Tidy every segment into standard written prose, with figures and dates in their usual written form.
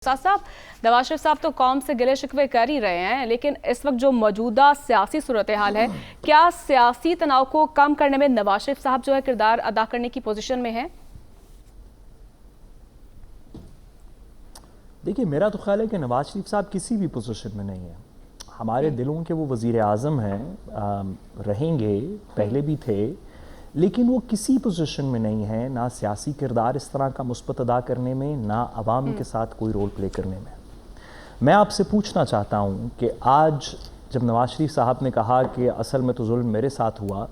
साहब, नवाज शरीफ साहब तो कौम से गिले शिकवे कर ही रहे हैं, लेकिन इस वक्त जो मौजूदा सियासी सूरत हाल है, क्या सियासी तनाव को कम करने में नवाज शरीफ साहब जो है किरदार अदा करने की पोजीशन में है? देखिए, मेरा तो ख्याल है कि नवाज शरीफ साहब किसी भी पोजीशन में नहीं है। हमारे दिलों के वो वज़ीर आज़म हैं, रहेंगे, पहले भी थे, लेकिन वो किसी पोजीशन में नहीं है, ना सियासी किरदार इस तरह का मुस्बत अदा करने में, ना अवाम के साथ कोई रोल प्ले करने में। मैं आपसे पूछना चाहता हूँ कि आज जब नवाज शरीफ साहब ने कहा कि असल में तो जुल्म मेरे साथ हुआ,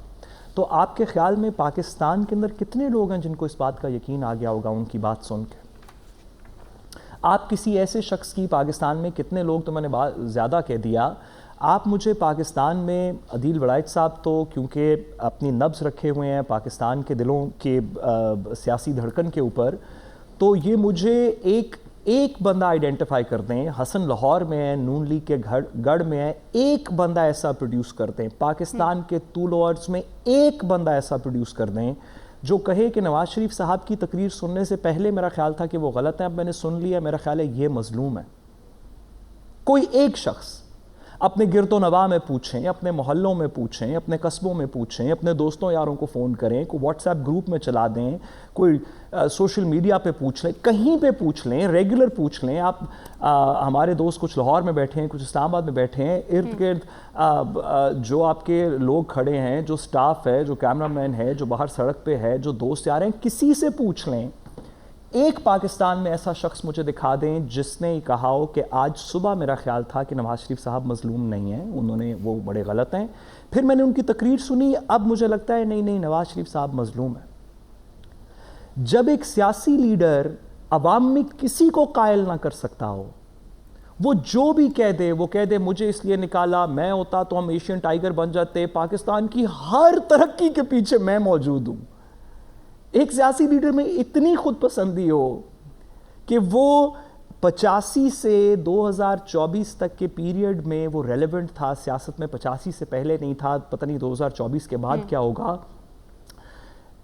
तो आपके ख्याल में पाकिस्तान के अंदर कितने लोग हैं जिनको इस बात का यकीन आ गया होगा उनकी बात सुन के? आप किसी ऐसे शख्स की पाकिस्तान में कितने लोग, तो मैंने ज़्यादा कह दिया, आप मुझे पाकिस्तान में अदील वड़ाइच साहब तो क्योंकि अपनी नब्ज़ रखे हुए हैं पाकिस्तान के दिलों के सियासी धड़कन के ऊपर, तो ये मुझे एक बंदा आइडेंटिफाई कर दें, हसन लाहौर में है, नून लीग के गढ़ में है, एक बंदा ऐसा प्रोड्यूस कर दें, पाकिस्तान के तूल वर्ड्स में एक बंदा ऐसा प्रोड्यूस कर दें जो कहे कि नवाज शरीफ साहब की तकरीर सुनने से पहले मेरा ख्याल था कि वो गलत है, अब मैंने सुन लिया, मेरा ख्याल है ये मजलूम है। कोई एक शख्स अपने गिरदो नवा में पूछें, अपने मोहल्लों में पूछें, अपने कस्बों में पूछें, अपने दोस्तों यारों को फ़ोन करें, कोई व्हाट्सएप ग्रुप में चला दें, कोई सोशल मीडिया पे पूछ लें, कहीं पे पूछ लें, रेगुलर पूछ लें। आप हमारे दोस्त कुछ लाहौर में बैठे हैं, कुछ इस्लामाबाद में बैठे हैं, इर्द गिर्द जो आपके लोग खड़े हैं, जो स्टाफ है, जो कैमरामैन है, जो बाहर सड़क पे है, जो दोस्त यार हैं, किसी से पूछ लें, एक पाकिस्तान में ऐसा शख्स मुझे दिखा दें जिसने कहा हो कि आज सुबह मेरा ख्याल था कि नवाज शरीफ साहब मजलूम नहीं हैं, उन्होंने वो बड़े गलत हैं, फिर मैंने उनकी तकरीर सुनी, अब मुझे लगता है नहीं नवाज शरीफ साहब मजलूम है। जब एक सियासी लीडर अवाम में किसी को कायल ना कर सकता हो, वो जो भी कह दे, वो कह दे मुझे इसलिए निकाला, मैं होता तो हम एशियन टाइगर बन जाते, पाकिस्तान की हर तरक्की के पीछे मैं मौजूद हूं। एक सियासी लीडर में इतनी खुद पसंदी हो कि वो 85 से 2024 तक के पीरियड में वो रेलेवेंट था सियासत में, 85 से पहले नहीं था, पता नहीं 2024 के बाद क्या होगा।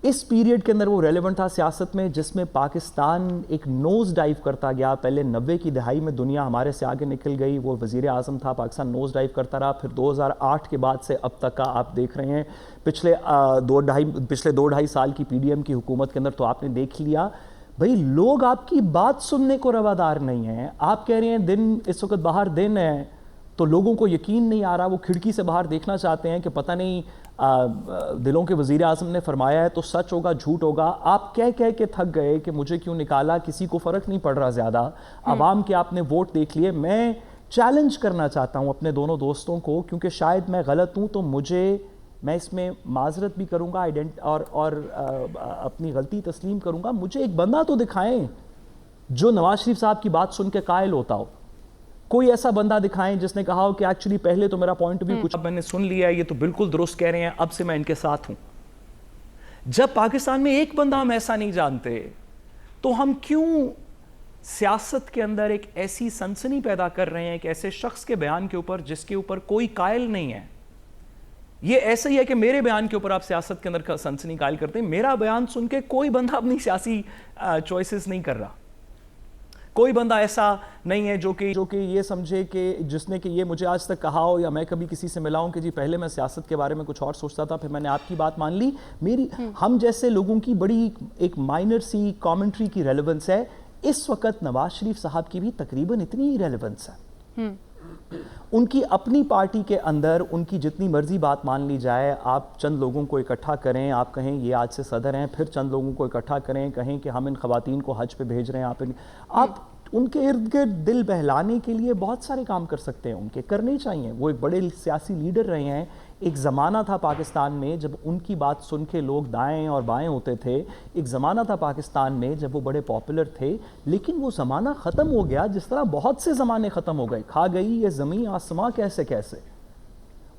इस पीरियड के अंदर वो रेलेवेंट था सियासत में जिसमें पाकिस्तान एक नोज डाइव करता गया। पहले 90 की दहाई में दुनिया हमारे से आगे निकल गई, वो वज़ीर आज़म था, पाकिस्तान नोज डाइव करता रहा, फिर 2008 के बाद से अब तक का आप देख रहे हैं, पिछले दो ढाई साल की PDM की हुकूमत के अंदर तो आपने देख लिया भाई, लोग आपकी बात सुनने को रवादार नहीं हैं। आप कह रहे हैं दिन इस वक्त बाहर दिन है, तो लोगों को यकीन नहीं आ रहा, वो खिड़की से बाहर देखना चाहते हैं कि पता नहीं दिलों के वज़ीर आज़म ने फरमाया है तो सच होगा झूठ होगा। आप कह के थक गए कि मुझे क्यों निकाला, किसी को फ़र्क नहीं पड़ रहा ज़्यादा, आवाम के आपने वोट देख लिए। मैं चैलेंज करना चाहता हूँ अपने दोनों दोस्तों को, क्योंकि शायद मैं गलत हूँ, तो मैं इसमें माजरत भी करूँगा और अपनी गलती तस्लीम करूँगा। मुझे एक बंदा तो दिखाएं जो नवाज शरीफ साहब की बात सुन के कायल होता हो, कोई ऐसा बंदा दिखाएं जिसने कहा हो कि एक्चुअली पहले तो मेरा पॉइंट भी कुछ, अब मैंने सुन लिया, ये तो बिल्कुल दुरुस्त कह रहे हैं, अब से मैं इनके साथ हूं। जब पाकिस्तान में एक बंदा हम ऐसा नहीं जानते, तो हम क्यों सियासत के अंदर एक ऐसी सनसनी पैदा कर रहे हैं कि ऐसे शख्स के बयान के ऊपर जिसके ऊपर कोई कायल नहीं है? ये ऐसा ही है कि मेरे बयान के ऊपर आप सियासत के अंदर सनसनी कायल करते हैं। मेरा बयान सुन के कोई बंदा अपनी सियासी चॉइसेस नहीं कर रहा, कोई बंदा ऐसा नहीं है जो कि ये समझे कि जिसने कि ये मुझे आज तक कहा हो, या मैं कभी किसी से मिला हूं कि जी पहले मैं सियासत के बारे में कुछ और सोचता था, फिर मैंने आपकी बात मान ली। हम जैसे लोगों की बड़ी एक माइनर सी कमेंट्री की रेलेवेंस है। इस वक्त नवाज शरीफ साहब की भी तकरीबन इतनी ही रेलेवेंस है। उनकी अपनी पार्टी के अंदर उनकी जितनी मर्जी बात मान ली जाए, आप चंद लोगों को इकट्ठा करें, आप कहें ये आज से सदर हैं, फिर चंद लोगों को इकट्ठा करें, कहें कि हम इन खवातीन को हज पे भेज रहे हैं, आप उनके इर्द गिर्द दिल बहलाने के लिए बहुत सारे काम कर सकते हैं, उनके करने चाहिए। वो एक बड़े सियासी लीडर रहे हैं। एक ज़माना था पाकिस्तान में जब उनकी बात सुन के लोग दाएं और बाएं होते थे, एक ज़माना था पाकिस्तान में जब वो बड़े पॉपुलर थे, लेकिन वो ज़माना ख़त्म हो गया, जिस तरह बहुत से ज़माने ख़त्म हो गए। खा गई ये ज़मीं आसमां कैसे कैसे,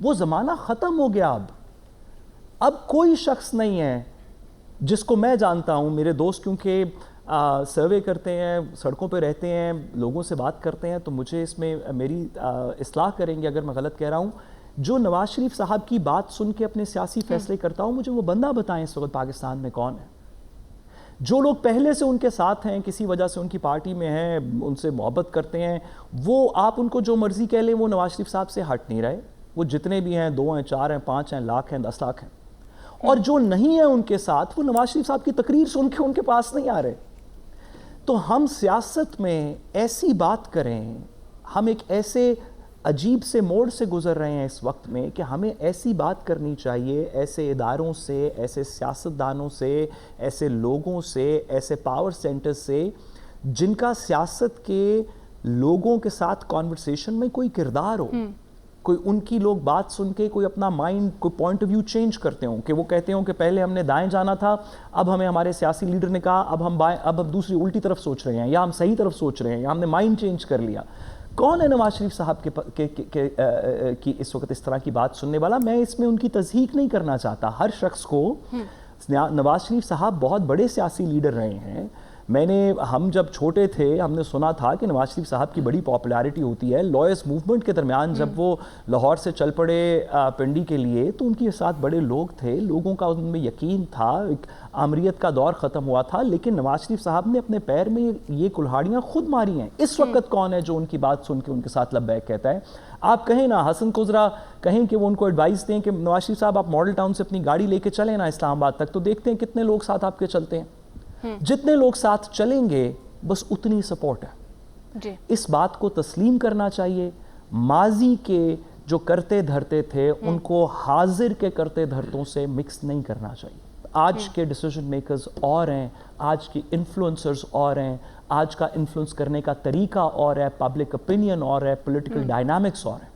वो ज़माना ख़त्म हो गया। अब कोई शख्स नहीं है जिसको मैं जानता हूँ, मेरे दोस्त क्योंकि सर्वे करते हैं, सड़कों पे रहते हैं, लोगों से बात करते हैं, तो मुझे इसमें मेरी इस्लाह करेंगे अगर मैं गलत कह रहा हूँ, जो नवाज शरीफ साहब की बात सुन के अपने सियासी फैसले करता हूँ, मुझे वो बंदा बताएं इस वक्त पाकिस्तान में कौन है। جو لوگ پہلے سے ان کے ساتھ ہیں, کسی وجہ سے ان کی پارٹی میں ہیں, ان سے محبت کرتے ہیں, وہ آپ ان کو جو مرضی کہہ لیں, وہ نواز شریف صاحب سے ہٹ نہیں رہے. وہ جتنے بھی ہیں, 2 ہیں, 4 ہیں, 5 ہیں, لاکھ ہیں, 10 لاکھ ہیں, اور جو نہیں ہیں ان کے ساتھ, وہ نواز شریف صاحب کی تقریر سن کے ان کے پاس نہیں آ رہے. تو ہم سیاست میں ایسی بات کریں, ہم ایک ایسے عجیب سے موڑ سے گزر رہے ہیں اس وقت میں کہ ہمیں ایسی بات کرنی چاہیے ایسے اداروں سے, ایسے سیاستدانوں سے, ایسے لوگوں سے, ایسے پاور سینٹر سے جن کا سیاست کے لوگوں کے ساتھ کانورسیشن میں کوئی کردار ہو, کوئی ان کی لوگ بات سن کے کوئی اپنا مائنڈ, کوئی پوائنٹ آف ویو چینج کرتے ہوں, کہ وہ کہتے ہوں کہ پہلے ہم نے دائیں جانا تھا, اب ہمیں ہمارے سیاسی لیڈر نے کہا اب ہم بائیں, اب دوسری الٹی طرف سوچ رہے ہیں, یا ہم صحیح طرف سوچ رہے ہیں, یا ہم نے مائنڈ چینج کر لیا. کون ہے نواز شریف صاحب کی اس وقت اس طرح کی بات سننے والا؟ میں اس میں ان کی تصدیق نہیں کرنا چاہتا. ہر شخص کو, نواز شریف صاحب بہت بڑے سیاسی لیڈر رہے ہیں. ہم جب چھوٹے تھے ہم نے سنا تھا کہ نواز شریف صاحب کی بڑی پاپولیرٹی ہوتی ہے. لائرز موومنٹ کے درمیان جب وہ لاہور سے چل پڑے پنڈی کے لیے, تو ان کے ساتھ بڑے لوگ تھے, لوگوں کا ان میں یقین تھا, ایک آمریت کا دور ختم ہوا تھا. لیکن نواز شریف صاحب نے اپنے پیر میں یہ کلہاڑیاں خود ماری ہیں. اس وقت کون ہے جو ان کی بات سن کے ان کے ساتھ لبیک کہتا ہے؟ آپ کہیں نا, حسن کزرا کہیں کہ وہ ان کو ایڈوائز دیں کہ نواز شریف صاحب آپ ماڈل ٹاؤن سے اپنی گاڑی لے کے چلیں نا اسلام آباد تک, تو دیکھتے ہیں کتنے لوگ ساتھ آپ کے چلتے ہیں. جتنے لوگ ساتھ چلیں گے بس اتنی سپورٹ ہے. اس بات کو تسلیم کرنا چاہیے. ماضی کے جو کرتے دھرتے تھے ان کو حاضر کے کرتے دھرتوں سے مکس نہیں کرنا چاہیے. آج کے ڈیسیجن میکرز اور ہیں, آج کی انفلوئنسرز اور ہیں, آج کا انفلوئنس کرنے کا طریقہ اور ہے, پبلک اپینین اور ہے, پولیٹیکل ڈائنامکس اور ہے.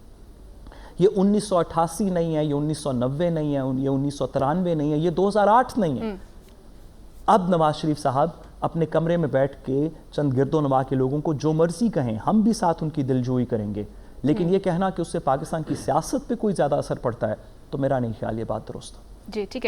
یہ 1988 نہیں ہے, یہ 1990 نہیں ہے, یہ 1993 نہیں ہے, یہ 2008 نہیں ہے. اب نواز شریف صاحب اپنے کمرے میں بیٹھ کے چند گرد و نواح کے لوگوں کو جو مرضی کہیں, ہم بھی ساتھ ان کی دلجوئی کریں گے, لیکن یہ کہنا کہ اس سے پاکستان کی سیاست پہ کوئی زیادہ اثر پڑتا ہے, تو میرا نہیں خیال یہ بات درست. جی ٹھیک ہے.